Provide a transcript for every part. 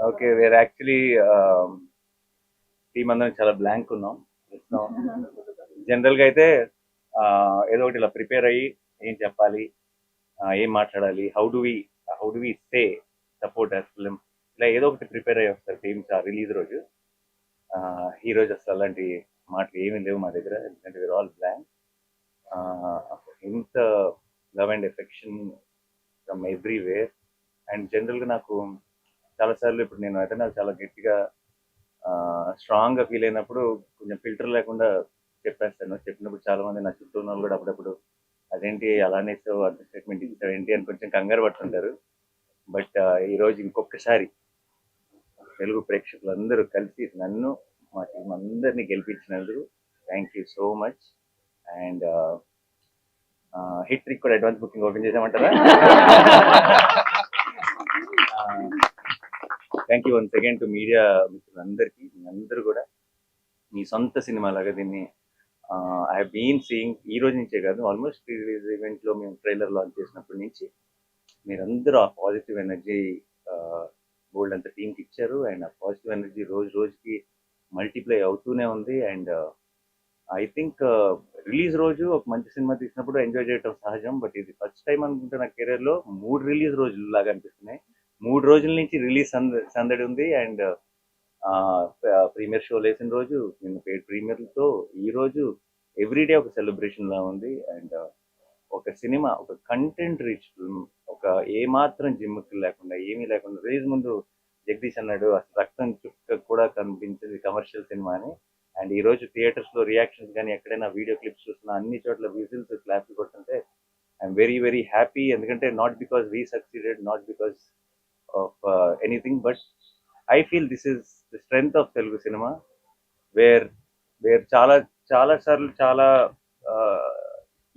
Okay, wear actually team అందరం చాలా blank ఉన్నాం. జనరల్గా అయితే ఏదో ఒకటి ఇలా ప్రిపేర్ అయ్యి ఏం చెప్పాలి, ఏం మాట్లాడాలి, how do we say support us film, ఇలా ఏదో ఒకటి ప్రిపేర్ అయ్యి వస్తారు టీమ్స్ ఆ రిలీజ్ రోజు. ఈ రోజు అసలు అలాంటి మాటలు ఏమీ లేవు మా దగ్గర, ఎందుకంటే వీఆర్ ఆల్ బ్లాంక్. ఇంత love and affection from everywhere. And జనరల్గా నాకు చాలాసార్లు ఇప్పుడు నేను అయితే నాకు చాలా గట్టిగా స్ట్రాంగ్గా ఫీల్ అయినప్పుడు కొంచెం ఫిల్టర్ లేకుండా చెప్పేస్తాను. చెప్పినప్పుడు చాలా మంది నా చుట్టూ ఉన్న వాళ్ళు కూడా అప్పుడప్పుడు అదేంటి అలానే అంత స్టేట్మెంట్ ఇచ్చావు ఏంటి అని కొంచెం కంగారు పడుతుంటారు. బట్ ఈరోజు ఇంకొకసారి తెలుగు ప్రేక్షకులందరూ కలిసి నన్ను మా టీం అందరినీ గెలిపించినందుకు thank you so much. And hit trick కూడా అడ్వాన్స్ బుకింగ్ ఓపెన్ చేసామంటారా? Thank you once again to media మిత్రులందరికీ. మీ అందరూ కూడా మీ సొంత సినిమా లాగా దీన్ని ఐ హీన్ సీయింగ్ ఈ రోజు నుంచే కాదు, ఆల్మోస్ట్ ప్రీ రిలీజ్ ఈవెంట్లో మేము ట్రైలర్ లాంచ్ చేసినప్పటి నుంచి మీరందరూ ఆ పాజిటివ్ ఎనర్జీ గోల్డ్ అంత టీంకి ఇచ్చారు. అండ్ ఆ పాజిటివ్ ఎనర్జీ రోజు రోజుకి మల్టిప్లై అవుతూనే ఉంది. అండ్ ఐ థింక్ రిలీజ్ రోజు ఒక మంచి సినిమా తీసినప్పుడు ఎంజాయ్ చేయడం సహజం, బట్ ఇది ఫస్ట్ టైం అనుకుంటే నా కెరీర్లో 3 రిలీజ్ రోజులు లాగా అనిపిస్తున్నాయి. 3 రోజుల నుంచి రిలీజ్ సందడి ఉంది. అండ్ ప్రీమియర్ షో వేసిన రోజు, నిన్న పేడ్ ప్రీమియర్లతో ఈ రోజు ఎవ్రీడే ఒక సెలబ్రేషన్ లా ఉంది. అండ్ ఒక సినిమా, ఒక కంటెంట్ రిచ్ ఫిల్మ్, ఒక ఏమాత్రం జిమ్కి లేకుండా ఏమీ లేకుండా రిలీజ్ ముందు జగదీష్ అన్నాడు అసలు రక్తం చుక్క కూడా కనిపించింది కమర్షియల్ సినిమా అని. అండ్ ఈ రోజు థియేటర్స్ లో రియాక్షన్స్ కానీ ఎక్కడైనా వీడియో క్లిప్స్ చూస్తున్నా అన్ని చోట్ల విజిల్స్ క్లాప్స్ కొడుతుంటే ఐఎమ్ వెరీ వెరీ హ్యాపీ. ఎందుకంటే not because we succeeded, not because of anything, but I feel this is the strength of Telugu cinema. Where where చాలా చాలా సార్లు చాలా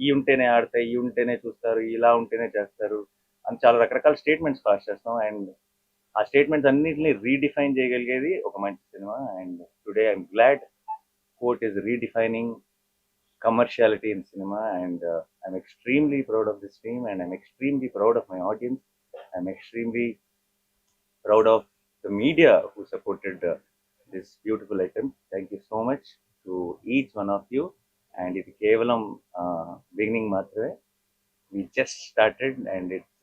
ఈ ఉంటేనే ఆడతాయి, ఈ ఉంటేనే చూస్తారు, ఇలా ఉంటేనే చేస్తారు అని చాలా రకరకాల స్టేట్మెంట్స్ పాస్ చేస్తాం. అండ్ ఆ స్టేట్మెంట్స్ అన్నింటినీ రీడిఫైన్ చేయగలిగేది ఒక మంచి cinema. And today I'm glad court is redefining commerciality in cinema. And I'm extremely proud of this team, and I'm extremely proud of my audience. I'm extremely proud of the media who supported this beautiful item. Thank you so much to each one of you. And ఇది కేవలం beginning మాత్రమే. We just started and it's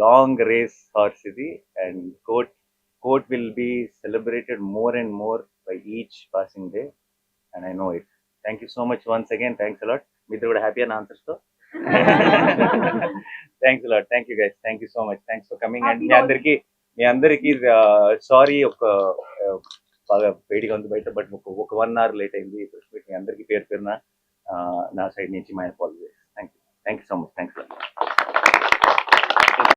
long race horse ఇది. And court will be celebrated more and more by each passing day, and I know it. Thank you so much once again. Thanks a lot. Mitra kuda happy ana answers to. Thanks a lot. Thank you guys. Thank you so much. Thanks for coming. And మీ అందరికి sorry, ఒక బాగా వేడిగా ఉంది బయట, but ఒక 1 hour late అయింది. మీ అందరికీ పేరు పేరున నా సైడ్ నుంచి my apologies. Thank you so much. Thanks.